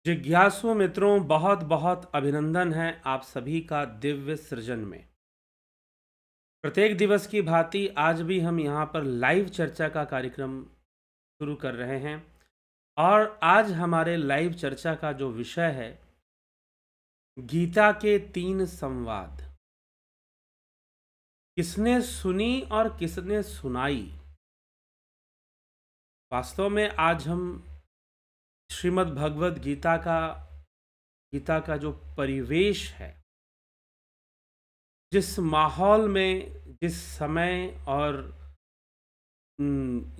जिज्ञासु मित्रों, बहुत बहुत अभिनंदन है आप सभी का दिव्य सृजन में। प्रत्येक दिवस की भांति आज भी हम यहाँ पर लाइव चर्चा का कार्यक्रम शुरू कर रहे हैं। और आज हमारे लाइव चर्चा का जो विषय है, गीता के 3 संवाद। किसने सुनी और किसने सुनाई। वास्तव में आज हम श्रीमद् भगवद गीता का जो परिवेश है, जिस माहौल में, जिस समय और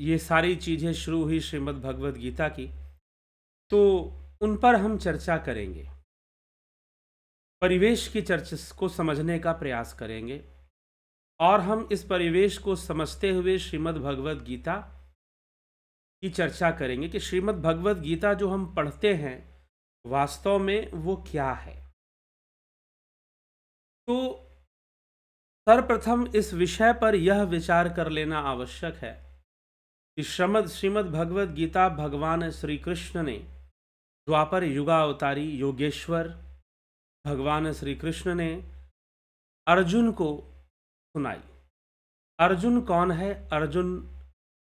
ये सारी चीज़ें शुरू हुई श्रीमद् भगवद गीता की, तो उन पर हम चर्चा करेंगे। परिवेश की चर्चा को समझने का प्रयास करेंगे और हम इस परिवेश को समझते हुए श्रीमद् भगवद गीता की चर्चा करेंगे कि श्रीमद् भगवद गीता जो हम पढ़ते हैं वास्तव में वो क्या है। तो सर्वप्रथम इस विषय पर यह विचार कर लेना आवश्यक है कि श्रीमद् भगवद गीता भगवान श्री कृष्ण ने, द्वापर युगावतारी योगेश्वर भगवान श्री कृष्ण ने अर्जुन को सुनाई। अर्जुन कौन है? अर्जुन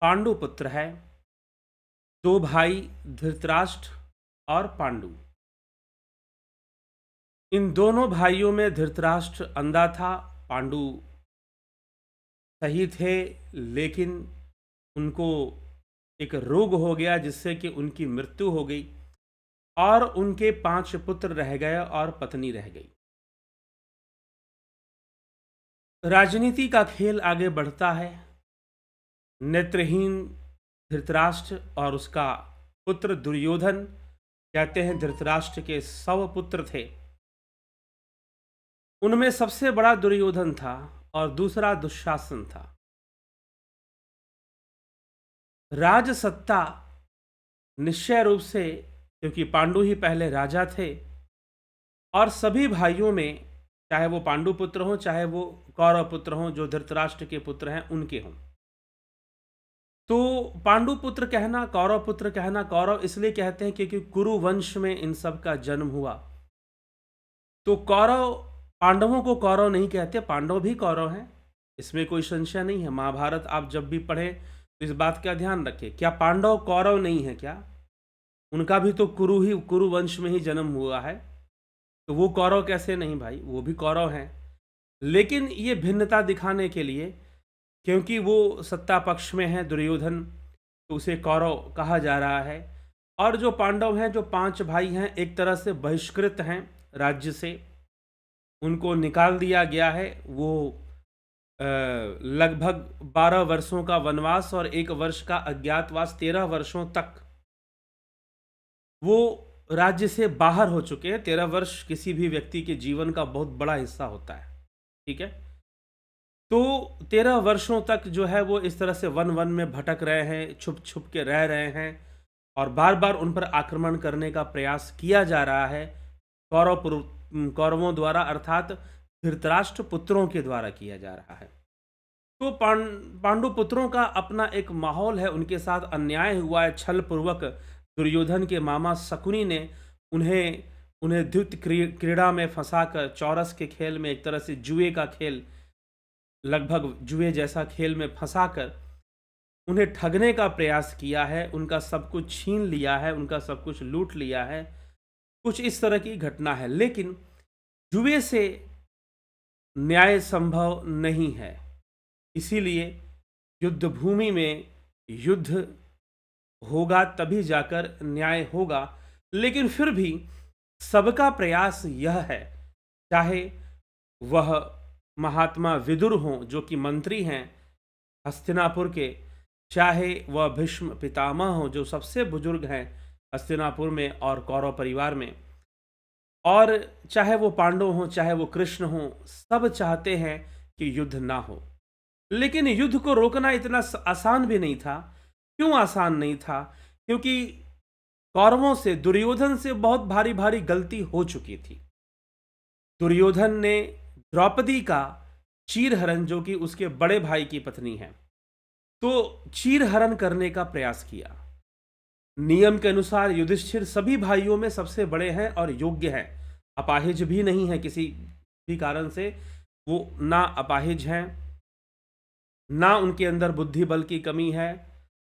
पांडु पुत्र है। 2 भाई धृतराष्ट्र और पांडु। इन दोनों भाइयों में धृतराष्ट्र अंधा था, पांडु सही थे, लेकिन उनको एक रोग हो गया जिससे कि उनकी मृत्यु हो गई और उनके 5 पुत्र रह गए और पत्नी रह गई। राजनीति का खेल आगे बढ़ता है। नेत्रहीन धृतराष्ट्र और उसका पुत्र दुर्योधन, कहते हैं धृतराष्ट्र के 100 पुत्र थे, उनमें सबसे बड़ा दुर्योधन था और दूसरा दुशासन था। राजसत्ता निश्चय रूप से, क्योंकि पांडु ही पहले राजा थे, और सभी भाइयों में, चाहे वो पांडु पुत्र हों चाहे वो कौरव पुत्र हों, जो धृतराष्ट्र के पुत्र हैं उनके हों। तो पांडु पुत्र कहना, कौरव पुत्र कहना, कौरव इसलिए कहते हैं क्योंकि कुरु वंश में इन सब का जन्म हुआ। तो कौरव, पांडवों को कौरव नहीं कहते, पांडव भी कौरव हैं, इसमें कोई संशय नहीं है। महाभारत आप जब भी पढ़ें तो इस बात का ध्यान रखें। क्या पांडव कौरव नहीं है क्या? उनका भी तो कुरु वंश में ही जन्म हुआ है, तो वो कौरव कैसे नहीं भाई? वो भी कौरव हैं। लेकिन ये भिन्नता दिखाने के लिए, क्योंकि वो सत्ता पक्ष में है दुर्योधन, तो उसे कौरव कहा जा रहा है। और जो पांडव हैं, जो 5 भाई हैं, एक तरह से बहिष्कृत हैं राज्य से, उनको निकाल दिया गया है। वो लगभग 12 वर्षों का वनवास और 1 वर्ष का अज्ञातवास, 13 वर्षों तक वो राज्य से बाहर हो चुके हैं। 13 वर्ष किसी भी व्यक्ति के जीवन का बहुत बड़ा हिस्सा होता है, ठीक है। तो 13 वर्षों तक जो है वो इस तरह से वन वन में भटक रहे हैं, छुप छुप के रह रहे हैं, और बार बार उन पर आक्रमण करने का प्रयास किया जा रहा है कौरवों द्वारा, अर्थात धृतराष्ट्र पुत्रों के द्वारा किया जा रहा है। तो पांडु पुत्रों का अपना एक माहौल है, उनके साथ अन्याय हुआ है। छल पूर्वक दुर्योधन के मामा शकुनी ने उन्हें द्युत क्रीड़ा में फंसाकर, चौरस के खेल में, एक तरह से जुए का खेल, लगभग जुए जैसा खेल में फंसाकर उन्हें ठगने का प्रयास किया है। उनका सब कुछ छीन लिया है, उनका सब कुछ लूट लिया है। कुछ इस तरह की घटना है। लेकिन जुए से न्याय संभव नहीं है, इसीलिए युद्ध भूमि में युद्ध होगा, तभी जाकर न्याय होगा। लेकिन फिर भी सबका प्रयास यह है, चाहे वह महात्मा विदुर हों जो कि मंत्री हैं हस्तिनापुर के, चाहे वह भीष्म पितामह हों जो सबसे बुजुर्ग हैं हस्तिनापुर में और कौरव परिवार में, और चाहे वो पांडव हों चाहे वो कृष्ण हों, सब चाहते हैं कि युद्ध ना हो। लेकिन युद्ध को रोकना इतना आसान भी नहीं था। क्यों आसान नहीं था? क्योंकि कौरवों से, दुर्योधन से बहुत भारी भारी गलती हो चुकी थी। दुर्योधन ने द्रौपदी का चीरहरण, जो कि उसके बड़े भाई की पत्नी है, तो चीरहरण करने का प्रयास किया। नियम के अनुसार युधिष्ठिर सभी भाइयों में सबसे बड़े हैं और योग्य हैं, अपाहिज भी नहीं है किसी भी कारण से। वो ना अपाहिज हैं, ना उनके अंदर बुद्धि बल की कमी है,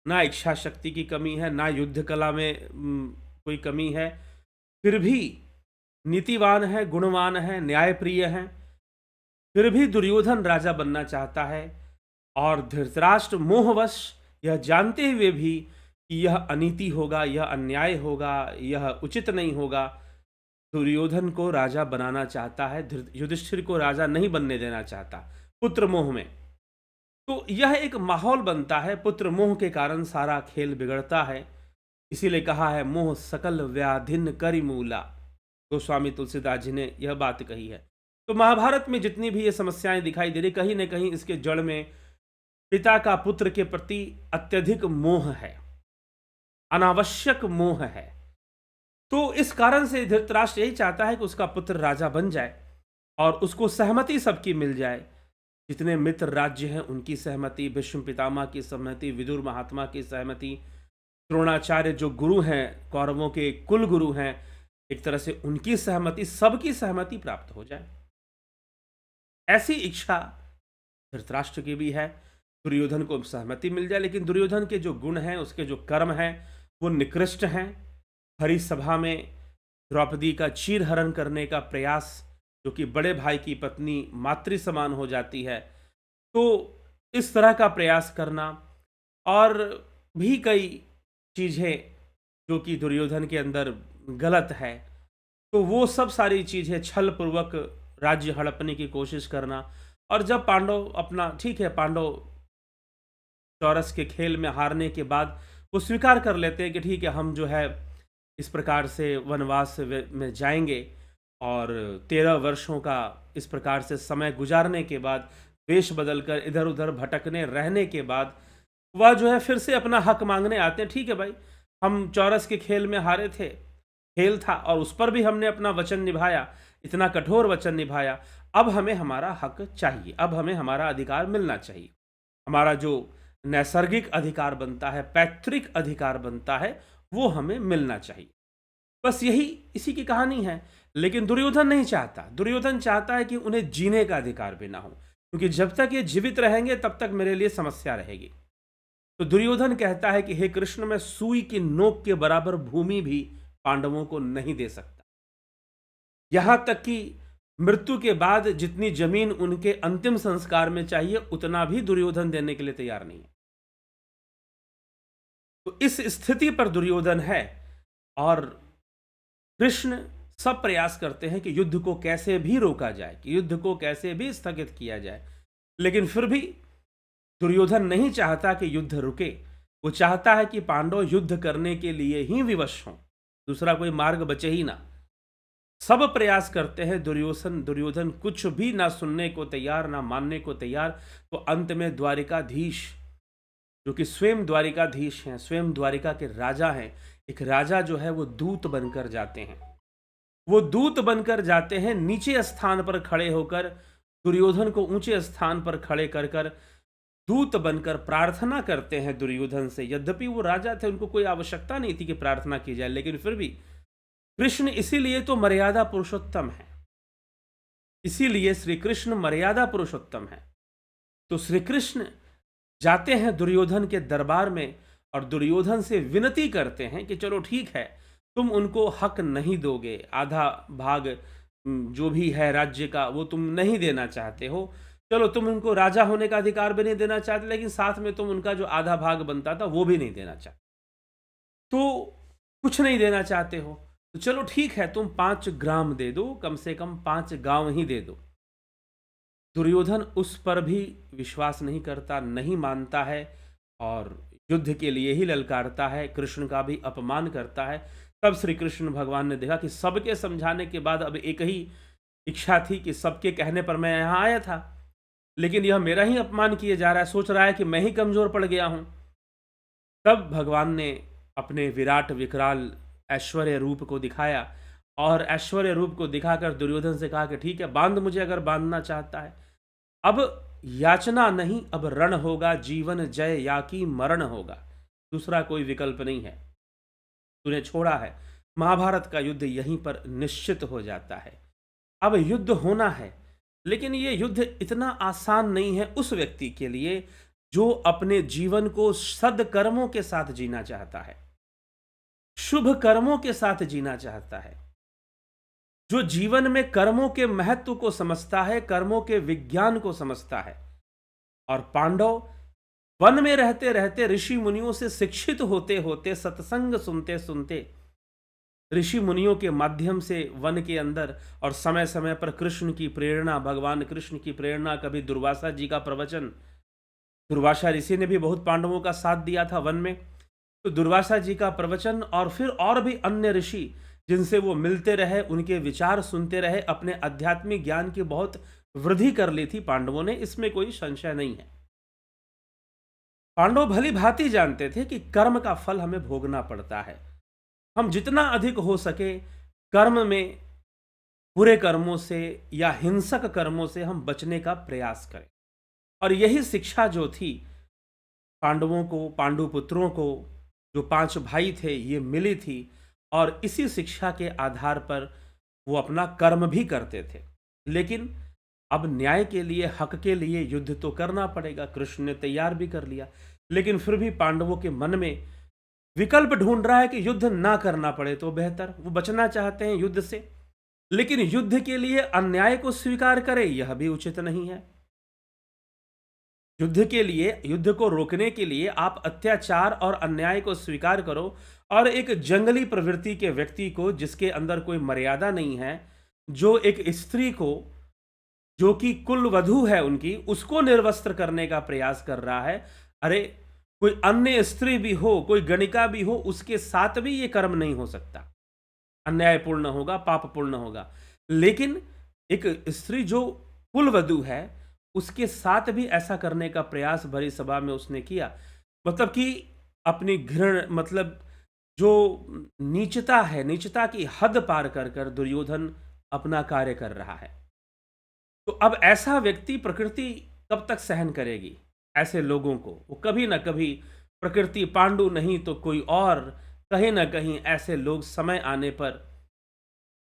ना इच्छा शक्ति की कमी है, ना युद्ध कला में कोई कमी है। फिर भी नीतिवान है, गुणवान है, न्यायप्रिय है। फिर भी दुर्योधन राजा बनना चाहता है और धृतराष्ट्र मोहवश यह जानते हुए भी कि यह अनीति होगा, यह अन्याय होगा, यह उचित नहीं होगा, दुर्योधन को राजा बनाना चाहता है, युधिष्ठिर को राजा नहीं बनने देना चाहता, पुत्र मोह में। तो यह एक माहौल बनता है, पुत्र मोह के कारण सारा खेल बिगड़ता है। इसीलिए कहा है मोह सकल व्याधिन करि मूला, गोस्वामी तुलसीदास जी ने यह बात कही है। तो महाभारत में जितनी भी ये समस्याएं दिखाई दे रही, कहीं ना कहीं इसके जड़ में पिता का पुत्र के प्रति अत्यधिक मोह है, अनावश्यक मोह है। तो इस कारण से धृतराष्ट्र यही चाहता है कि उसका पुत्र राजा बन जाए और उसको सहमति सबकी मिल जाए। जितने मित्र राज्य हैं उनकी सहमति, भीष्म पितामह की सहमति, विदुर महात्मा की सहमति, द्रोणाचार्य जो गुरु हैं, कौरवों के कुल गुरु हैं, एक तरह से उनकी सहमति, सबकी सहमति प्राप्त हो जाए, ऐसी इच्छा धृतराष्ट्र की भी है। दुर्योधन को सहमति मिल जाए, लेकिन दुर्योधन के जो गुण हैं, उसके जो कर्म हैं, वो निकृष्ट हैं। हरि सभा में द्रौपदी का चीरहरण करने का प्रयास, जो कि बड़े भाई की पत्नी मातृ समान हो जाती है, तो इस तरह का प्रयास करना, और भी कई चीज़ें जो कि दुर्योधन के अंदर गलत है, तो वो सब सारी चीज़ें, छल पूर्वक राज्य हड़पने की कोशिश करना। और जब पांडव अपना, ठीक है, पांडव चौरस के खेल में हारने के बाद वो स्वीकार कर लेते हैं कि ठीक है, हम जो है इस प्रकार से वनवास में जाएंगे, और 13 वर्षों का इस प्रकार से समय गुजारने के बाद, वेश बदलकर इधर उधर भटकने रहने के बाद, वह जो है फिर से अपना हक मांगने आते हैं। ठीक है भाई, हम चौरस के खेल में हारे थे, खेल था और उस पर भी हमने अपना वचन निभाया, इतना कठोर वचन निभाया, अब हमें हमारा हक चाहिए, अब हमें हमारा अधिकार मिलना चाहिए, हमारा जो नैसर्गिक अधिकार बनता है, पैतृक अधिकार बनता है, वो हमें मिलना चाहिए। बस यही इसी की कहानी है। लेकिन दुर्योधन नहीं चाहता। दुर्योधन चाहता है कि उन्हें जीने का अधिकार भी ना हो, क्योंकि जब तक ये जीवित रहेंगे तब तक मेरे लिए समस्या रहेगी। तो दुर्योधन कहता है कि हे कृष्ण, मैं सुई की नोक के बराबर भूमि भी पांडवों को नहीं दे सकता। यहां तक कि मृत्यु के बाद जितनी जमीन उनके अंतिम संस्कार में चाहिए, उतना भी दुर्योधन देने के लिए तैयार नहीं है। तो इस स्थिति पर दुर्योधन है, और कृष्ण सब प्रयास करते हैं कि युद्ध को कैसे भी रोका जाए, कि युद्ध को कैसे भी स्थगित किया जाए। लेकिन फिर भी दुर्योधन नहीं चाहता कि युद्ध रुके। वो चाहता है कि पांडव युद्ध करने के लिए ही विवश हों, दूसरा कोई मार्ग बचे ही ना। सब प्रयास करते हैं, दुर्योधन कुछ भी ना सुनने को तैयार, ना मानने को तैयार। तो अंत में द्वारिकाधीश, जो कि स्वयं द्वारिकाधीश हैं, स्वयं द्वारिका के राजा हैं, एक राजा जो है वो दूत बनकर जाते हैं। वो दूत बनकर जाते हैं, नीचे स्थान पर खड़े होकर दुर्योधन को ऊंचे स्थान पर खड़े कर कर दूत बनकर प्रार्थना करते हैं दुर्योधन से। यद्यपि वो राजा थे, उनको कोई आवश्यकता नहीं थी कि प्रार्थना की जाए, लेकिन फिर भी कृष्ण इसीलिए तो मर्यादा पुरुषोत्तम है, इसीलिए श्री कृष्ण मर्यादा पुरुषोत्तम है। तो श्री कृष्ण जाते हैं दुर्योधन के दरबार में और दुर्योधन से विनती करते हैं कि चलो ठीक है, तुम उनको हक नहीं दोगे, आधा भाग जो भी है राज्य का वो तुम नहीं देना चाहते हो, चलो तुम उनको राजा होने का अधिकार भी नहीं देना चाहते, लेकिन साथ में तुम उनका जो आधा भाग बनता था वो भी नहीं देना चाहते, तो कुछ नहीं देना चाहते हो, तो चलो ठीक है, तुम 5 ग्राम दे दो, कम से कम 5 गांव ही दे दो। दुर्योधन उस पर भी विश्वास नहीं करता, नहीं मानता है, और युद्ध के लिए ही ललकारता है, कृष्ण का भी अपमान करता है। तब श्री कृष्ण भगवान ने देखा कि सबके समझाने के बाद अब एक ही इच्छा थी कि सबके कहने पर मैं यहाँ आया था, लेकिन यह मेरा ही अपमान किया जा रहा है, सोच रहा है कि मैं ही कमजोर पड़ गया हूँ। तब भगवान ने अपने विराट विकराल ऐश्वर्य रूप को दिखाया, और ऐश्वर्य रूप को दिखाकर दुर्योधन से कहा कि ठीक है, बांध मुझे अगर बांधना चाहता है। अब याचना नहीं, अब रण होगा, जीवन जय या कि मरण होगा, दूसरा कोई विकल्प नहीं है। तूने छोड़ा है। महाभारत का युद्ध यहीं पर निश्चित हो जाता है। अब युद्ध होना है, लेकिन ये युद्ध इतना आसान नहीं है उस व्यक्ति के लिए जो अपने जीवन को सद्कर्मों के साथ जीना चाहता है, शुभ कर्मों के साथ जीना चाहता है, जो जीवन में कर्मों के महत्व को समझता है, कर्मों के विज्ञान को समझता है। और पांडव वन में रहते रहते, ऋषि मुनियों से शिक्षित होते होते, सत्संग सुनते सुनते, ऋषि मुनियों के माध्यम से वन के अंदर, और समय समय पर कृष्ण की प्रेरणा, भगवान कृष्ण की प्रेरणा, कभी दुर्वासा जी का प्रवचन, दुर्वासा ऋषि ने भी बहुत पांडवों का साथ दिया था वन में, तो दुर्वासा जी का प्रवचन और फिर और भी अन्य ऋषि जिनसे वो मिलते रहे, उनके विचार सुनते रहे, अपने आध्यात्मिक ज्ञान की बहुत वृद्धि कर ली थी पांडवों ने, इसमें कोई संशय नहीं है। पांडव भली भांति जानते थे कि कर्म का फल हमें भोगना पड़ता है। हम जितना अधिक हो सके कर्म में, बुरे कर्मों से या हिंसक कर्मों से हम बचने का प्रयास करें। और यही शिक्षा जो थी पांडवों को, पांडुपुत्रों को, जो 5 भाई थे, ये मिली थी, और इसी शिक्षा के आधार पर वो अपना कर्म भी करते थे। लेकिन अब न्याय के लिए, हक के लिए युद्ध तो करना पड़ेगा। कृष्ण ने तैयार भी कर लिया, लेकिन फिर भी पांडवों के मन में विकल्प ढूंढ रहा है कि युद्ध ना करना पड़े तो बेहतर। वो बचना चाहते हैं युद्ध से, लेकिन युद्ध के लिए अन्याय को स्वीकार करें यह भी उचित नहीं है। युद्ध के लिए, युद्ध को रोकने के लिए आप अत्याचार और अन्याय को स्वीकार करो, और एक जंगली प्रवृत्ति के व्यक्ति को, जिसके अंदर कोई मर्यादा नहीं है, जो एक स्त्री को, जो कि कुल वधू है उनकी, उसको निर्वस्त्र करने का प्रयास कर रहा है। अरे कोई अन्य स्त्री भी हो, कोई गणिका भी हो, उसके साथ भी ये कर्म नहीं हो सकता, अन्यायपूर्ण होगा, पापपूर्ण होगा। लेकिन एक स्त्री जो कुल वधू है, उसके साथ भी ऐसा करने का प्रयास भरी सभा में उसने किया। मतलब कि अपनी घृण, मतलब जो नीचता है, नीचता की हद पार कर कर दुर्योधन अपना कार्य कर रहा है। तो अब ऐसा व्यक्ति प्रकृति कब तक सहन करेगी ऐसे लोगों को? वो कभी ना कभी, प्रकृति, पांडु नहीं तो कोई और, कहीं ना कहीं ऐसे लोग समय आने पर,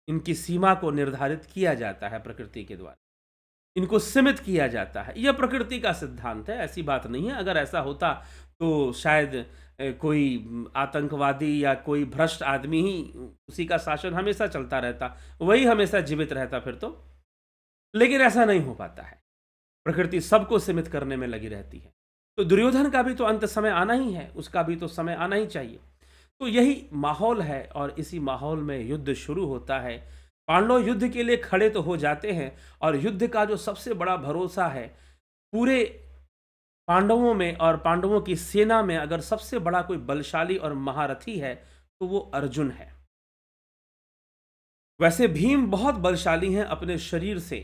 इनकी सीमा को निर्धारित किया जाता है प्रकृति के द्वारा, इनको सीमित किया जाता है। यह प्रकृति का सिद्धांत है, ऐसी बात नहीं है। अगर ऐसा होता तो शायद कोई आतंकवादी या कोई भ्रष्ट आदमी ही, उसी का शासन हमेशा चलता रहता, वही हमेशा जीवित रहता फिर तो। लेकिन ऐसा नहीं हो पाता है, प्रकृति सबको सीमित करने में लगी रहती है। तो दुर्योधन का भी तो अंत समय आना ही है, उसका भी तो समय आना ही चाहिए। तो यही माहौल है, और इसी माहौल में युद्ध शुरू होता है। पांडव युद्ध के लिए खड़े तो हो जाते हैं, और युद्ध का जो सबसे बड़ा भरोसा है पूरे पांडवों में और पांडवों की सेना में, अगर सबसे बड़ा कोई बलशाली और महारथी है तो वो अर्जुन है। वैसे भीम बहुत बलशाली हैं अपने शरीर से,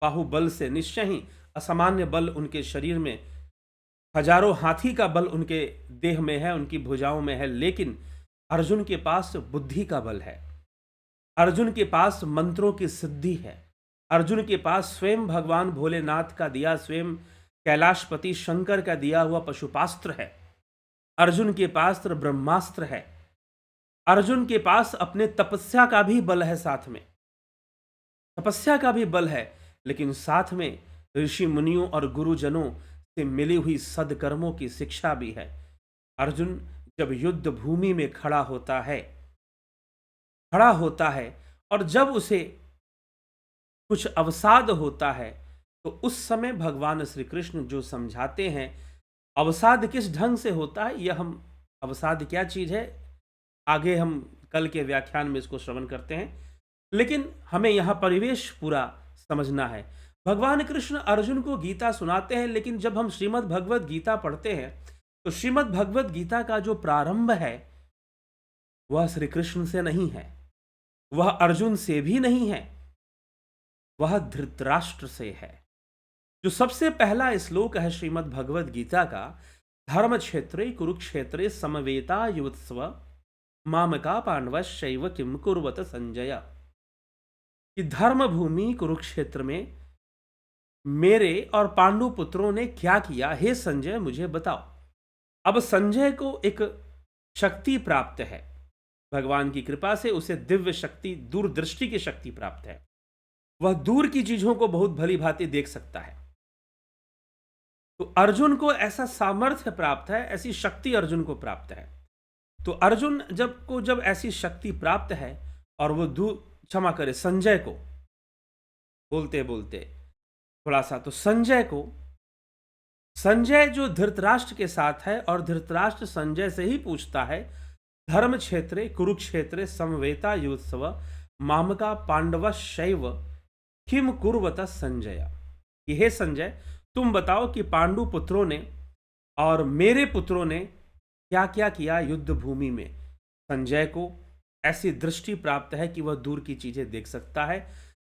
बाहुबल से, निश्चय ही असामान्य बल उनके शरीर में, हजारों हाथी का बल उनके देह में है, उनकी भुजाओं में है। लेकिन अर्जुन के पास बुद्धि का बल है, अर्जुन के पास मंत्रों की सिद्धि है, अर्जुन के पास स्वयं भगवान भोलेनाथ का दिया, स्वयं कैलाशपति शंकर का दिया हुआ पशुपास्त्र है, अर्जुन के पास ब्रह्मास्त्र है, अर्जुन के पास अपने तपस्या का भी बल है, साथ में तपस्या का भी बल है। लेकिन साथ में ऋषि मुनियों और गुरुजनों से मिली हुई सदकर्मों की शिक्षा भी है। अर्जुन जब युद्ध भूमि में खड़ा होता है और जब उसे कुछ अवसाद होता है, तो उस समय भगवान श्री कृष्ण जो समझाते हैं, अवसाद किस ढंग से होता है, यह हम, अवसाद क्या चीज है, आगे हम कल के व्याख्यान में इसको श्रवण करते हैं। लेकिन हमें यहां परिवेश पूरा समझना है। भगवान कृष्ण अर्जुन को गीता सुनाते हैं, लेकिन जब हम श्रीमद् भगवद गीता पढ़ते हैं तो श्रीमद् भगवद गीता का जो प्रारंभ है वह श्री कृष्ण से नहीं है, वह अर्जुन से भी नहीं है, वह धृतराष्ट्र से है। जो सबसे पहला श्लोक है श्रीमद् भगवद गीता का, धर्म क्षेत्रे कुरुक्षेत्रे समवेता युत्स्व मामका पांडवश्चैव किम कुर्वत संजय, कि धर्म भूमि कुरुक्षेत्र में मेरे और पांडु पुत्रों ने क्या किया, हे संजय मुझे बताओ। अब संजय को एक शक्ति प्राप्त है, भगवान की कृपा से उसे दिव्य शक्ति, दूरदृष्टि की शक्ति प्राप्त है। वह दूर की चीजों को बहुत भली भांति देख सकता है। तो अर्जुन को ऐसा सामर्थ्य प्राप्त है, ऐसी शक्ति अर्जुन को प्राप्त है। तो अर्जुन जब ऐसी शक्ति प्राप्त है और वो क्षमा करे संजय को, बोलते बोलते थोड़ा सा, तो संजय जो धृतराष्ट्र के साथ है और धृतराष्ट्र संजय से ही पूछता है, धर्म क्षेत्रे कुरुक्षेत्रे समवेता युत्सव मामका पांडव शैव किम कुर्वत संजय। कि हे संजय, तुम बताओ कि पांडु पुत्रों ने और मेरे पुत्रों ने क्या क्या किया युद्ध भूमि में। संजय को ऐसी दृष्टि प्राप्त है कि वह दूर की चीजें देख सकता है।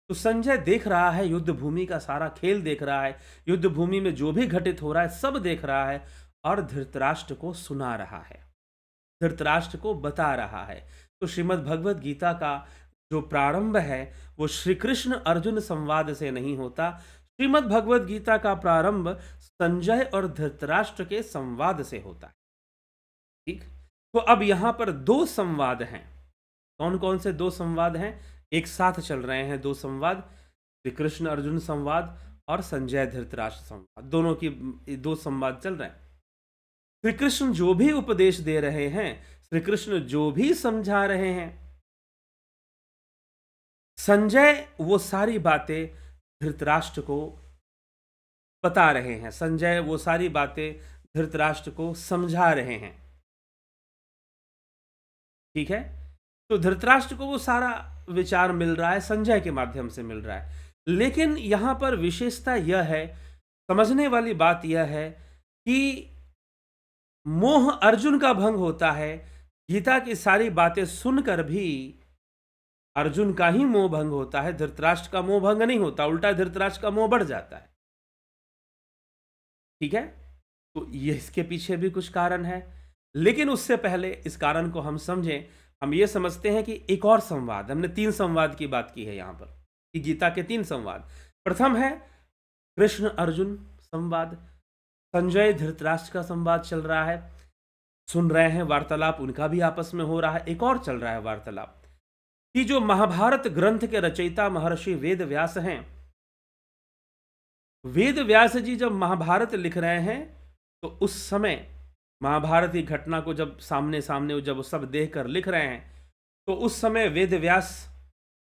तो संजय देख रहा है, युद्ध भूमि का सारा खेल देख रहा है, युद्ध भूमि में जो भी घटित हो रहा है सब देख रहा है और धृतराष्ट्र को सुना रहा है, धृतराष्ट्र को बता रहा है। तो श्रीमद् भगवद गीता का जो प्रारंभ है वो श्री कृष्ण अर्जुन संवाद से नहीं होता। श्रीमद् भगवद गीता का प्रारंभ संजय और धृतराष्ट्र के संवाद से होता है। ठीक, तो अब यहां पर दो संवाद हैं। कौन कौन से दो संवाद हैं? एक साथ चल रहे हैं दो संवाद, श्री कृष्ण अर्जुन संवाद और संजय धृतराष्ट्र संवाद, दोनों की दो संवाद चल रहे हैं। श्री कृष्ण जो भी उपदेश दे रहे हैं, श्री कृष्ण जो भी समझा रहे हैं, संजय वो सारी बातें धृतराष्ट्र को बता रहे हैं, संजय वो सारी बातें धृतराष्ट्र को समझा रहे हैं। ठीक है, तो धृतराष्ट्र को वो सारा विचार मिल रहा है, संजय के माध्यम से मिल रहा है। लेकिन यहां पर विशेषता यह है, समझने वाली बात यह है कि मोह अर्जुन का भंग होता है। गीता की सारी बातें सुनकर भी अर्जुन का ही मोह भंग होता है, धृतराष्ट्र का मोह भंग नहीं होता, उल्टा धृतराष्ट्र का मोह बढ़ जाता है। ठीक है, तो ये इसके पीछे भी कुछ कारण है। लेकिन उससे पहले इस कारण को हम समझें, हम ये समझते हैं कि एक और संवाद, हमने 3 संवाद की बात की है यहां पर, कि गीता के 3 संवाद। प्रथम है कृष्ण अर्जुन संवाद, संजय धृतराष्ट्र का संवाद चल रहा है, सुन रहे हैं वार्तालाप, उनका भी आपस में हो रहा है। एक और चल रहा है वार्तालाप कि जो महाभारत ग्रंथ के रचयिता महर्षि वेद व्यास हैं, वेद व्यास जी जब महाभारत लिख रहे हैं तो उस समय महाभारत की घटना को जब सामने जब वो सब देखकर लिख रहे हैं, तो उस समय वेद व्यास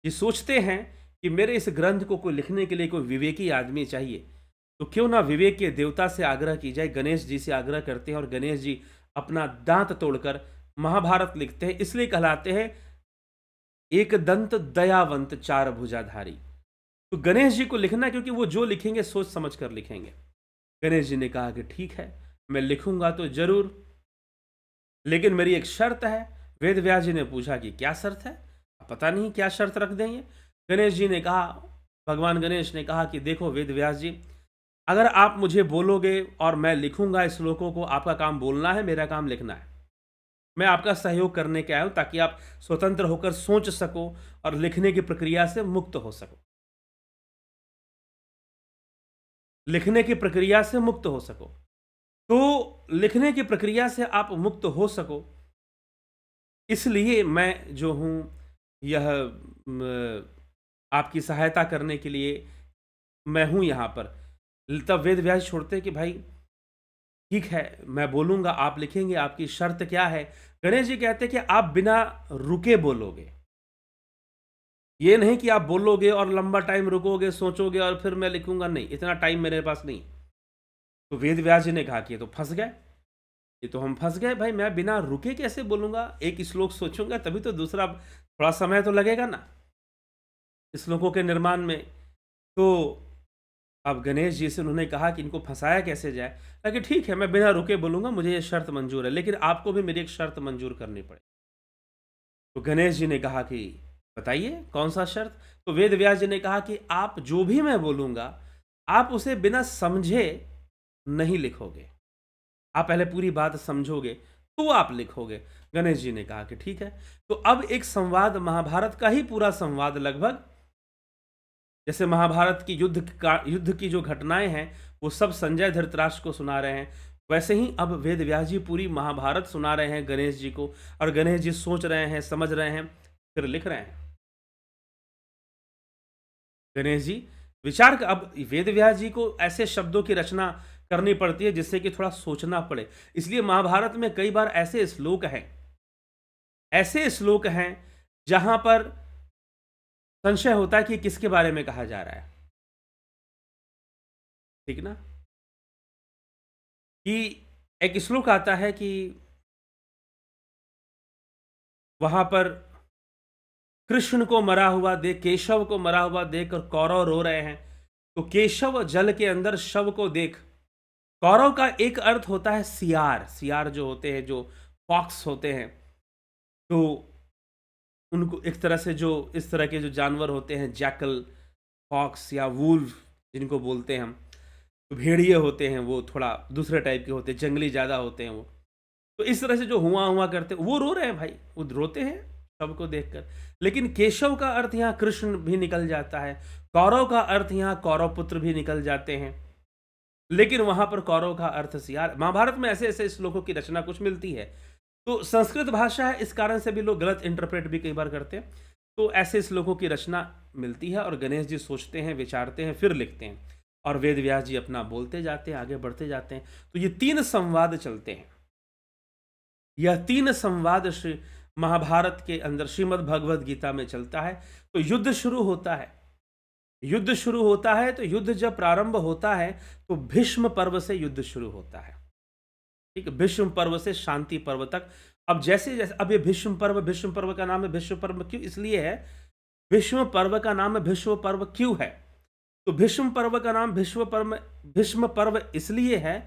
ये सोचते हैं कि मेरे इस ग्रंथ को कोई लिखने के लिए कोई विवेकी आदमी चाहिए, तो क्यों ना विवेक के देवता से आग्रह की जाए। गणेश जी से आग्रह करते हैं और गणेश जी अपना दांत तोड़कर महाभारत लिखते हैं। इसलिए कहलाते हैं एक दंत दयावंत चार भुजाधारी। तो गणेश जी को लिखना, क्योंकि वो जो लिखेंगे सोच समझ कर लिखेंगे। गणेश जी ने कहा कि ठीक है, मैं लिखूंगा तो जरूर, लेकिन मेरी एक शर्त है। वेद व्यास जी ने पूछा कि क्या शर्त है? पता नहीं क्या शर्त रख देंगे। गणेश जी ने कहा, भगवान गणेश ने कहा कि देखो वेद व्यास जी, अगर आप मुझे बोलोगे और मैं लिखूंगा श्लोकों को, आपका काम बोलना है, मेरा काम लिखना है। मैं आपका सहयोग करने के आया हूं ताकि आप स्वतंत्र होकर सोच सको और लिखने की प्रक्रिया से मुक्त हो सको, लिखने की प्रक्रिया से मुक्त हो सको। तो लिखने की प्रक्रिया से आप मुक्त हो सको, इसलिए मैं जो हूं यह आपकी सहायता करने के लिए मैं हूं यहां पर। तब वेद व्यास छोड़ते कि भाई ठीक है, मैं बोलूंगा, आप लिखेंगे, आपकी शर्त क्या है? गणेश जी कहते कि आप बिना रुके बोलोगे, ये नहीं कि आप बोलोगे और लंबा टाइम रुकोगे, सोचोगे और फिर मैं लिखूंगा, नहीं, इतना टाइम मेरे पास नहीं। तो वेद व्यास जी ने कहा कि ये तो फंस गए, ये तो हम फंस गए भाई, मैं बिना रुके कैसे बोलूंगा? एक श्लोक सोचूंगा तभी तो दूसरा, थोड़ा समय तो लगेगा ना श्लोकों के निर्माण में। तो अब गणेश जी से उन्होंने कहा कि इनको फंसाया कैसे जाए, ताकि ठीक है मैं बिना रुके बोलूंगा, मुझे ये शर्त मंजूर है, लेकिन आपको भी मेरी एक शर्त मंजूर करनी पड़े। तो गणेश जी ने कहा कि बताइए कौन सा शर्त? तो वेद व्यास जी ने कहा कि आप जो भी मैं बोलूंगा आप उसे बिना समझे नहीं लिखोगे, आप पहले पूरी बात समझोगे तो आप लिखोगे। गणेश जी ने कहा कि ठीक है। तो अब एक संवाद, महाभारत का ही पूरा संवाद लगभग, जैसे महाभारत की युद्ध की जो घटनाएं हैं वो सब संजय धृतराष्ट्र को सुना रहे हैं, वैसे ही अब वेद व्यास जी पूरी महाभारत सुना रहे हैं गणेश जी को, और गणेश जी सोच रहे हैं, समझ रहे हैं, फिर लिख रहे हैं। गणेश जी विचार कर, अब वेद व्यास जी को ऐसे शब्दों की रचना करनी पड़ती है जिससे कि थोड़ा सोचना पड़े। इसलिए महाभारत में कई बार ऐसे श्लोक हैं जहां पर संशय होता है कि किसके बारे में कहा जा रहा है, ठीक ना? कि एक श्लोक आता है कि वहां पर कृष्ण को मरा हुआ देख, केशव को मरा हुआ देख और कौरव रो रहे हैं। तो केशव जल के अंदर शव को देख, कौरव का एक अर्थ होता है सियार। सियार जो होते हैं, जो फॉक्स होते हैं, तो उनको एक तरह से जो इस तरह के जो जानवर होते हैं, जैकल, फॉक्स या वुल्फ जिनको बोलते हैं हम, तो भेड़िए होते हैं, वो थोड़ा दूसरे टाइप के होते हैं, जंगली ज़्यादा होते हैं वो। तो इस तरह से जो हुआ हुआ करते, वो रो रहे हैं भाई, वो रोते हैं सबको देखकर। लेकिन केशव का अर्थ यहाँ कृष्ण भी निकल जाता है, कौरव का अर्थ यहाँ कौरव पुत्र भी निकल जाते हैं, लेकिन वहां पर कौरव का अर्थ सियार। महाभारत में ऐसे ऐसे श्लोकों की रचना कुछ मिलती है। तो संस्कृत भाषा है, इस कारण से भी लोग गलत इंटरप्रेट भी कई बार करते हैं। तो ऐसे श्लोकों की रचना मिलती है और गणेश जी सोचते हैं, विचारते हैं, फिर लिखते हैं, और वेद व्यास जी अपना बोलते जाते हैं, आगे बढ़ते जाते हैं। तो ये 3 संवाद चलते हैं। यह 3 संवाद श्री महाभारत के अंदर श्रीमद् भगवद गीता में चलता है। तो युद्ध शुरू होता है। तो युद्ध जब प्रारंभ होता है तो भीष्म पर्व से युद्ध शुरू होता है। ठीक है, भीष्म पर्व से शांति पर्व तक। अब जैसे जैसे अब ये भीष्म पर्व का नाम है भीष्म पर्व क्यों? इसलिए है, भीष्म पर्व का नाम है भीष्म पर्व क्यों है? तो भीष्म पर्व का नाम भीष्म पर्व इसलिए है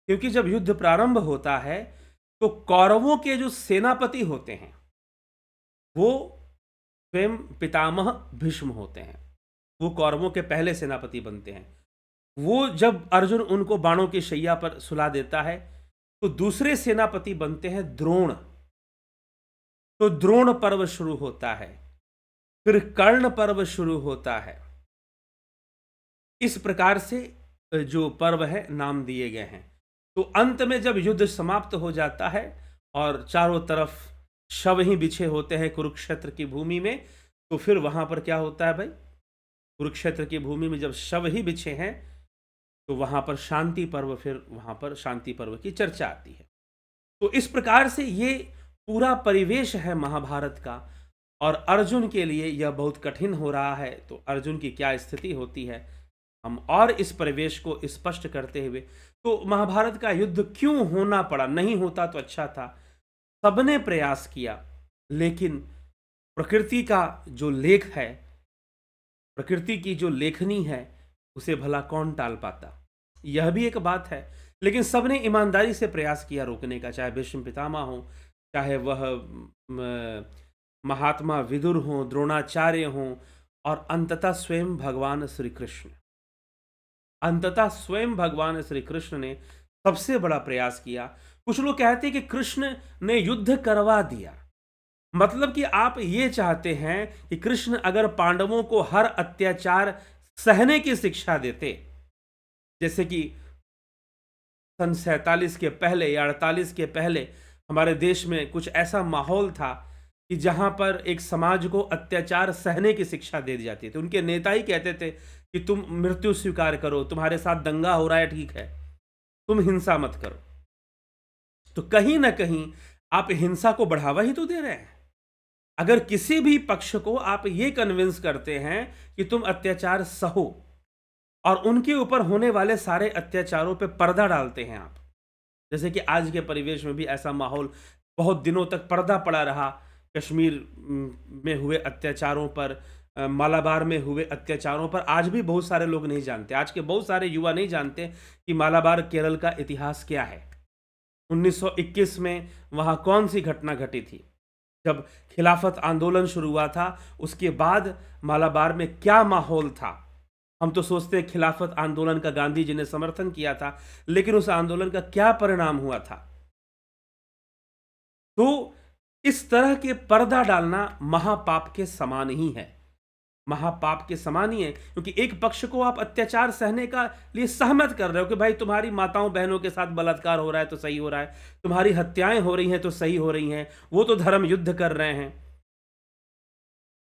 क्योंकि जब युद्ध प्रारंभ होता है तो कौरवों के जो सेनापति होते हैं वो स्वयं पितामह भीष्म होते हैं। वो कौरवों के पहले सेनापति बनते हैं। वो जब अर्जुन उनको बाणों की शैया पर सुला देता है तो दूसरे सेनापति बनते हैं द्रोण। तो द्रोण पर्व शुरू होता है, फिर कर्ण पर्व शुरू होता है। इस प्रकार से जो पर्व है नाम दिए गए हैं। तो अंत में जब युद्ध समाप्त हो जाता है और चारों तरफ शव ही बिछे होते हैं कुरुक्षेत्र की भूमि में, तो फिर वहां पर क्या होता है भाई? कुरुक्षेत्र की भूमि में जब शव ही बिछे हैं तो वहां पर शांति पर्व, फिर वहां पर शांति पर्व की चर्चा आती है। तो इस प्रकार से ये पूरा परिवेश है महाभारत का। और अर्जुन के लिए यह बहुत कठिन हो रहा है, तो अर्जुन की क्या स्थिति होती है, हम और इस परिवेश को स्पष्ट करते हुए, तो महाभारत का युद्ध क्यों होना पड़ा? नहीं होता तो अच्छा था। सबने प्रयास किया, लेकिन प्रकृति का जो लेख है, प्रकृति की जो लेखनी है, उसे भला कौन टाल पाता? यह भी एक बात है। लेकिन सबने ईमानदारी से प्रयास किया रोकने का, चाहे भीष्म पितामह हो, चाहे वह महात्मा विदुर हो, द्रोणाचार्य हो, और अंततः स्वयं भगवान श्री कृष्ण। अंततः स्वयं भगवान श्री कृष्ण ने सबसे बड़ा प्रयास किया। कुछ लोग कहते हैं कि कृष्ण ने युद्ध करवा दिया, मतलब कि आप ये चाहते हैं कि कृष्ण अगर पांडवों को हर अत्याचार सहने की शिक्षा देते, जैसे कि सन 47 के पहले या 48 के पहले हमारे देश में कुछ ऐसा माहौल था कि जहां पर एक समाज को अत्याचार सहने की शिक्षा दे दी जाती थी। उनके नेता ही कहते थे कि तुम मृत्यु स्वीकार करो, तुम्हारे साथ दंगा हो रहा है, ठीक है, तुम हिंसा मत करो। तो कहीं ना कहीं आप हिंसा को बढ़ावा ही तो दे रहे हैं। अगर किसी भी पक्ष को आप ये कन्विंस करते हैं कि तुम अत्याचार सहो, और उनके ऊपर होने वाले सारे अत्याचारों पे पर्दा डालते हैं आप, जैसे कि आज के परिवेश में भी ऐसा माहौल बहुत दिनों तक पर्दा पड़ा रहा। कश्मीर में हुए अत्याचारों पर, मालाबार में हुए अत्याचारों पर आज भी बहुत सारे लोग नहीं जानते। आज के बहुत सारे युवा नहीं जानते कि मालाबार केरल का इतिहास क्या है। 1921 में वहां कौन सी घटना घटी थी? जब खिलाफत आंदोलन शुरू हुआ था, उसके बाद मालाबार में क्या माहौल था? हम तो सोचते हैं खिलाफत आंदोलन का गांधी जी ने समर्थन किया था, लेकिन उस आंदोलन का क्या परिणाम हुआ था? तो इस तरह के पर्दा डालना महापाप के समान ही है। महापाप के समान ही है, क्योंकि एक पक्ष को आप अत्याचार सहने का लिए सहमत कर रहे हो कि भाई तुम्हारी माताओं बहनों के साथ बलात्कार हो रहा है तो सही हो रहा है, तुम्हारी हत्याएं हो रही हैं तो सही हो रही हैं, वो तो धर्म युद्ध कर रहे हैं।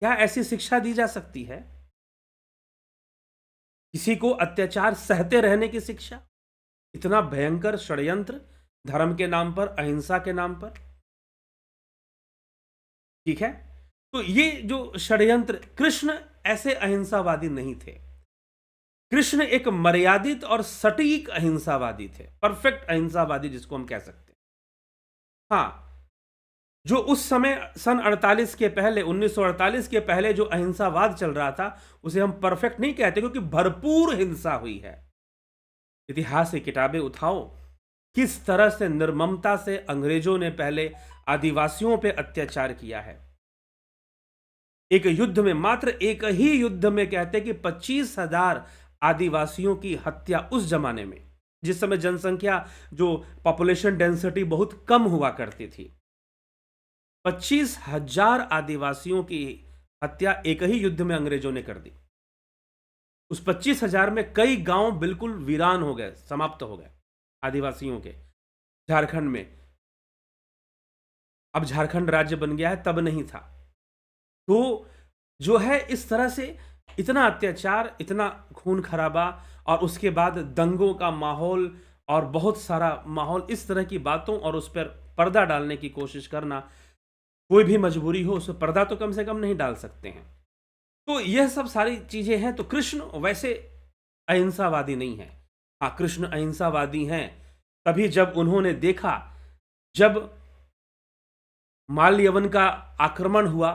क्या ऐसी शिक्षा दी जा सकती है? किसी को अत्याचार सहते रहने की शिक्षा? इतना भयंकर षड्यंत्र धर्म के नाम पर, अहिंसा के नाम पर। ठीक है, तो ये जो षड्यंत्र, कृष्ण ऐसे अहिंसावादी नहीं थे। कृष्ण एक मर्यादित और सटीक अहिंसावादी थे, परफेक्ट अहिंसावादी जिसको हम कह सकते हैं। हाँ, जो उस समय सन 48 के पहले, 1948 के पहले जो अहिंसावाद चल रहा था, उसे हम परफेक्ट नहीं कहते, क्योंकि भरपूर हिंसा हुई है। इतिहास की किताबें उठाओ, किस तरह से निर्ममता से अंग्रेजों ने पहले आदिवासियों पे अत्याचार किया है। एक युद्ध में, मात्र एक ही युद्ध में कहते कि 25,000 आदिवासियों की हत्या उस जमाने में, जिस समय जनसंख्या, जो पॉपुलेशन डेंसिटी बहुत कम हुआ करती थी, 25,000 आदिवासियों की हत्या एक ही युद्ध में अंग्रेजों ने कर दी। उस 25,000 में कई गांव बिल्कुल वीरान हो गए, समाप्त हो गए आदिवासियों के। झारखंड में, अब झारखंड राज्य बन गया है, तब नहीं था। तो जो है, इस तरह से इतना अत्याचार, इतना खून खराबा, और उसके बाद दंगों का माहौल और बहुत सारा माहौल, इस तरह की बातों और उस पर पर्दा डालने की कोशिश करना, कोई भी मजबूरी हो उस पर पर्दा तो कम से कम नहीं डाल सकते हैं। तो यह सब सारी चीजें हैं। तो कृष्ण वैसे अहिंसावादी नहीं है। हाँ, कृष्ण अहिंसावादी हैं तभी जब उन्होंने देखा, जब माल्यवन का आक्रमण हुआ,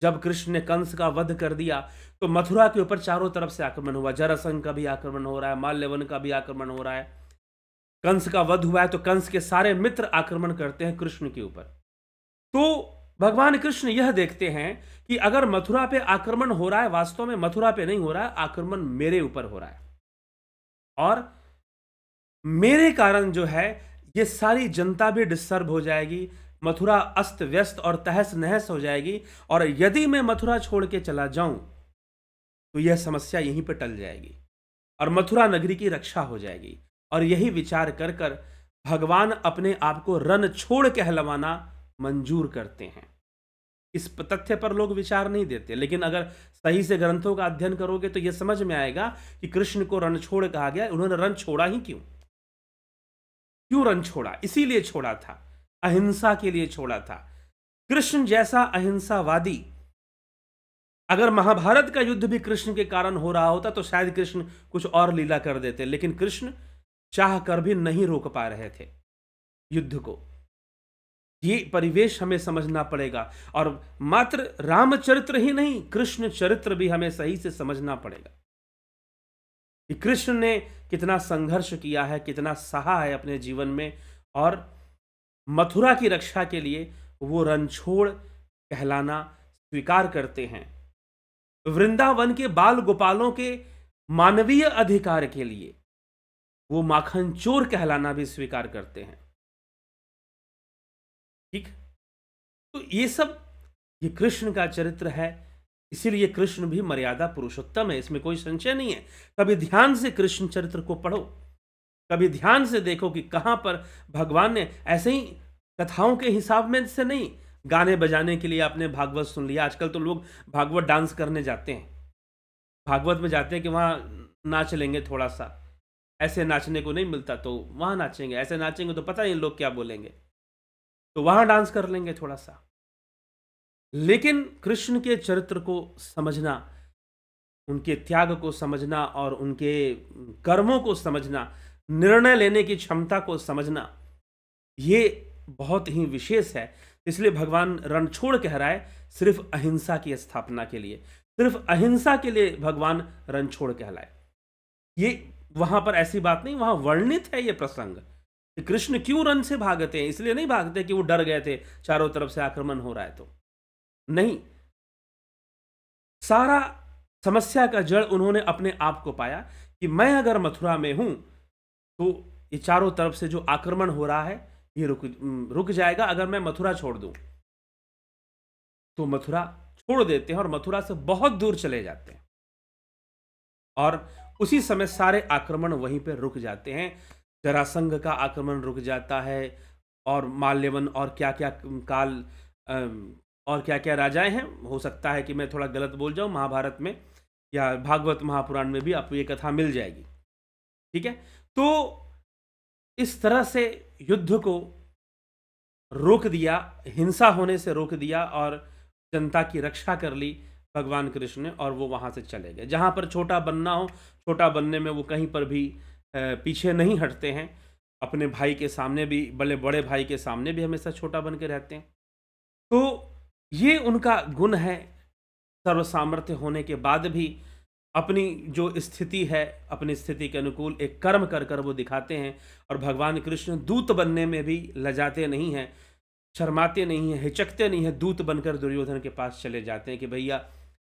जब कृष्ण ने कंस का वध कर दिया, तो मथुरा के ऊपर चारों तरफ से आक्रमण हुआ। जरासंध का भी आक्रमण हो रहा है, माल्यवन का भी आक्रमण हो रहा है, कंस का वध हुआ है, तो कंस के सारे मित्र आक्रमण करते हैं कृष्ण के ऊपर। तो भगवान कृष्ण यह देखते हैं कि अगर मथुरा पे आक्रमण हो रहा है, वास्तव में मथुरा पे नहीं हो रहा है, आक्रमण मेरे ऊपर हो रहा है, और मेरे कारण जो है ये सारी जनता भी डिस्टर्ब हो जाएगी, मथुरा अस्त व्यस्त और तहस नहस हो जाएगी, और यदि मैं मथुरा छोड़ के चला जाऊं तो यह समस्या यहीं पर टल जाएगी और मथुरा नगरी की रक्षा हो जाएगी। और यही विचार कर कर भगवान अपने आप को रण छोड़ कहलवाना मंजूर करते हैं। इस तथ्य पर लोग विचार नहीं देते, लेकिन अगर सही से ग्रंथों का अध्ययन करोगे तो यह समझ में आएगा कि कृष्ण को रण छोड़ कहा गया। उन्होंने रण छोड़ा ही क्यों? क्यों रण छोड़ा? इसीलिए छोड़ा था, अहिंसा के लिए छोड़ा था। कृष्ण जैसा अहिंसावादी, अगर महाभारत का युद्ध भी कृष्ण के कारण हो रहा होता तो शायद कृष्ण कुछ और लीला कर देते, लेकिन कृष्ण चाह कर भी नहीं रोक पा रहे थे युद्ध को। ये परिवेश हमें समझना पड़ेगा, और मात्र रामचरित्र ही नहीं, कृष्ण चरित्र भी हमें सही से समझना पड़ेगा कि कृष्ण ने कितना संघर्ष किया है, कितना सहा है अपने जीवन में, और मथुरा की रक्षा के लिए वो रणछोड़ कहलाना स्वीकार करते हैं। वृंदावन के बाल गोपालों के मानवीय अधिकार के लिए वो माखन चोर कहलाना भी स्वीकार करते हैं। ठीक, तो ये सब, ये कृष्ण का चरित्र है, इसीलिए कृष्ण भी मर्यादा पुरुषोत्तम है, इसमें कोई संशय नहीं है। कभी ध्यान से कृष्ण चरित्र को पढ़ो, कभी ध्यान से देखो कि कहां पर भगवान ने, ऐसे ही कथाओं के हिसाब में से नहीं, गाने बजाने के लिए आपने भागवत सुन लिया। आजकल तो लोग भागवत डांस करने जाते हैं, भागवत में जाते हैं कि वहां नाच लेंगे, थोड़ा सा ऐसे नाचने को नहीं मिलता तो वहां नाचेंगे, ऐसे नाचेंगे तो पता नहीं लोग क्या बोलेंगे, तो वहां डांस कर लेंगे थोड़ा सा। लेकिन कृष्ण के चरित्र को समझना, उनके त्याग को समझना और उनके कर्मों को समझना, निर्णय लेने की क्षमता को समझना, ये बहुत ही विशेष है। इसलिए भगवान रणछोड़ कह रहा है सिर्फ अहिंसा की स्थापना के लिए, सिर्फ अहिंसा के लिए भगवान रणछोड़ कहलाए। ये वहां पर ऐसी बात नहीं, वहां वर्णित है ये प्रसंग कि कृष्ण क्यों रण से भागते हैं। इसलिए नहीं भागते कि वो डर गए थे चारों तरफ से आक्रमण हो रहा है, तो नहीं, सारा समस्या का जड़ उन्होंने अपने आप को पाया कि मैं अगर मथुरा में हूं तो ये चारों तरफ से जो आक्रमण हो रहा है ये रुक जाएगा। अगर मैं मथुरा छोड़ दूं तो मथुरा छोड़ देते हैं और मथुरा से बहुत दूर चले जाते हैं। और उसी समय सारे आक्रमण वहीं पे रुक जाते हैं। जरासंध का आक्रमण रुक जाता है और माल्यवन और क्या-क्या काल और क्या-क्या राजाएँ हैं, हो सकता है कि मैं थोड़ा गलत बोल जाऊँ, महाभारत में या भागवत महापुराण में भी आपको ये कथा मिल जाएगी। ठीक है? तो इस तरह से युद्ध को रोक दिया, हिंसा होने से रोक दिया और जनता की रक्षा कर ली भगवान कृष्ण ने, और वो वहाँ से चले गए। जहाँ पर छोटा बनना हो, छोटा बनने में वो कहीं पर भी पीछे नहीं हटते हैं। अपने भाई के सामने भी, बड़े भाई के सामने भी हमेशा छोटा बन के रहते हैं। तो ये उनका गुण है, सर्व सामर्थ्य होने के बाद भी अपनी जो स्थिति है, अपनी स्थिति के अनुकूल एक कर्म कर कर वो दिखाते हैं। और भगवान कृष्ण दूत बनने में भी लजाते नहीं हैं, शर्माते नहीं हैं, हिचकते नहीं हैं। दूत बनकर दुर्योधन के पास चले जाते हैं कि भैया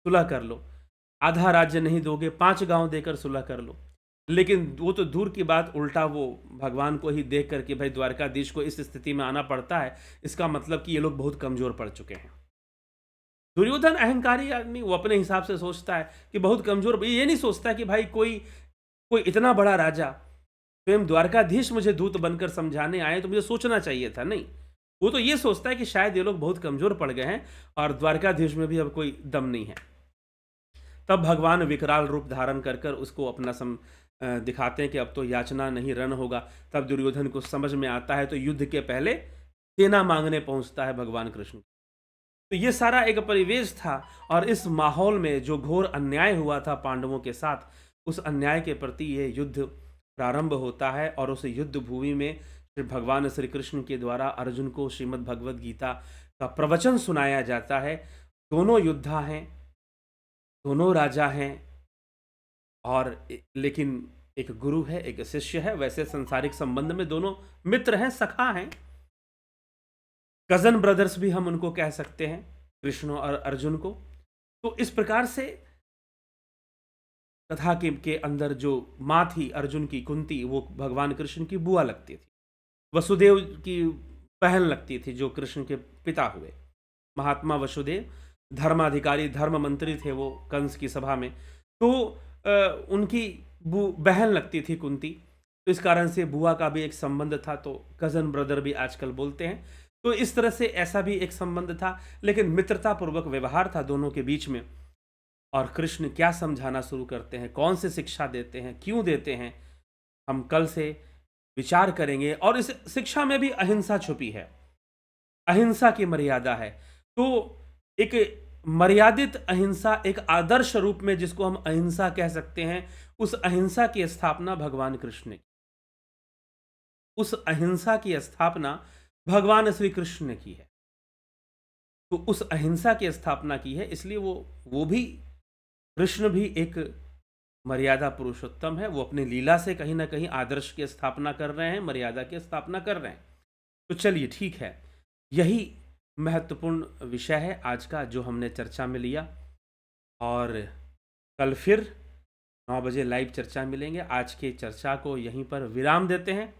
सुलह कर लो, आधा राज्य नहीं दोगे, 5 गांव देकर सुलह कर लो। लेकिन वो तो दूर की बात, उल्टा वो भगवान को ही देख करके भाई द्वारकाधीश को इस स्थिति में आना पड़ता है, इसका मतलब कि ये लोग बहुत कमजोर पड़ चुके हैं। दुर्योधन अहंकारी आदमी, वो अपने हिसाब से सोचता है कि बहुत कमजोर, ये नहीं सोचता कि भाई कोई कोई इतना बड़ा राजा, स्वयं द्वारकाधीश मुझे दूत बनकर समझाने आए तो मुझे सोचना चाहिए था। नहीं, वो तो ये सोचता है कि शायद ये लोग बहुत कमजोर पड़ गए हैं और द्वारकाधीश में भी अब कोई दम नहीं है। तब भगवान विकराल रूप धारण कर कर उसको अपना दिखाते हैं कि अब तो याचना नहीं रण होगा। तब दुर्योधन को समझ में आता है, तो युद्ध के पहले सेना मांगने पहुंचता है भगवान कृष्ण। तो ये सारा एक परिवेश था, और इस माहौल में जो घोर अन्याय हुआ था पांडवों के साथ, उस अन्याय के प्रति ये युद्ध प्रारंभ होता है। और उस युद्ध भूमि में भगवान श्री कृष्ण के द्वारा अर्जुन को श्रीमद् भगवद गीता का प्रवचन सुनाया जाता है। दोनों योद्धा हैं, दोनों राजा हैं, और लेकिन एक गुरु है, एक शिष्य है। वैसे संसारिक संबंध में दोनों मित्र हैं, सखा हैं, कजन ब्रदर्स भी हम उनको कह सकते हैं, कृष्ण और अर्जुन को। तो इस प्रकार से कथा के अंदर जो माँ थी अर्जुन की, कुंती, वो भगवान कृष्ण की बुआ लगती थी। वसुदेव की बहन लगती थी, जो कृष्ण के पिता हुए। महात्मा वसुदेव धर्माधिकारी, धर्म मंत्री थे वो कंस की सभा में। तो उनकी बहन लगती थी कुंती। तो इस कारण से बुआ का भी एक संबंध था, तो कजन ब्रदर भी आजकल बोलते हैं। तो इस तरह से ऐसा भी एक संबंध था, लेकिन मित्रतापूर्वक व्यवहार था दोनों के बीच में। और कृष्ण क्या समझाना शुरू करते हैं, कौन से शिक्षा देते हैं, क्यों देते हैं, हम कल से विचार करेंगे। और इस शिक्षा में भी अहिंसा छुपी है, अहिंसा की मर्यादा है। तो एक मर्यादित अहिंसा, एक आदर्श रूप में जिसको हम अहिंसा कह सकते हैं, उस अहिंसा की स्थापना भगवान कृष्ण ने, उस अहिंसा की स्थापना भगवान श्री कृष्ण ने की है। तो उस अहिंसा की स्थापना की है, इसलिए वो भी, कृष्ण भी एक मर्यादा पुरुषोत्तम है। वो अपनी लीला से कहीं ना कहीं आदर्श की स्थापना कर रहे हैं, मर्यादा की स्थापना कर रहे हैं। तो चलिए ठीक है, यही महत्वपूर्ण विषय है आज का जो हमने चर्चा में लिया। और कल फिर 9 बजे लाइव चर्चा मिलेंगे। आज की चर्चा को यहीं पर विराम देते हैं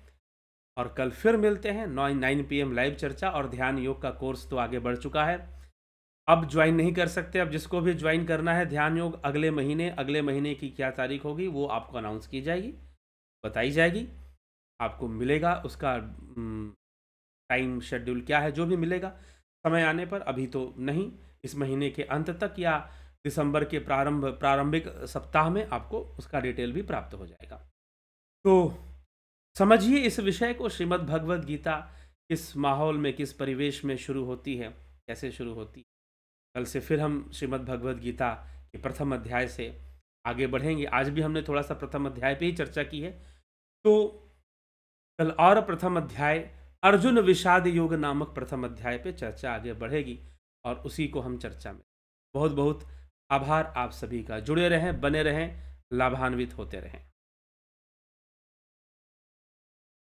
और कल फिर मिलते हैं 9 PM लाइव चर्चा। और ध्यान योग का कोर्स तो आगे बढ़ चुका है, अब ज्वाइन नहीं कर सकते। अब जिसको भी ज्वाइन करना है ध्यान योग, अगले महीने की क्या तारीख होगी वो आपको अनाउंस की जाएगी, बताई जाएगी, आपको मिलेगा उसका टाइम शेड्यूल क्या है, जो भी मिलेगा समय आने पर। अभी तो नहीं, इस महीने के अंत तक या दिसंबर के प्रारंभिक सप्ताह में आपको उसका डिटेल भी प्राप्त हो जाएगा। तो समझिए इस विषय को, श्रीमद् भगवद गीता किस माहौल में, किस परिवेश में शुरू होती है, कैसे शुरू होती है। कल से फिर हम श्रीमद् भगवद गीता के प्रथम अध्याय से आगे बढ़ेंगे। आज भी हमने थोड़ा सा प्रथम अध्याय पे ही चर्चा की है, तो कल और प्रथम अध्याय अर्जुन विषाद योग नामक प्रथम अध्याय पे चर्चा आगे बढ़ेगी और उसी को हम चर्चा में। बहुत बहुत आभार आप सभी का, जुड़े रहें, बने रहें, लाभान्वित होते रहें।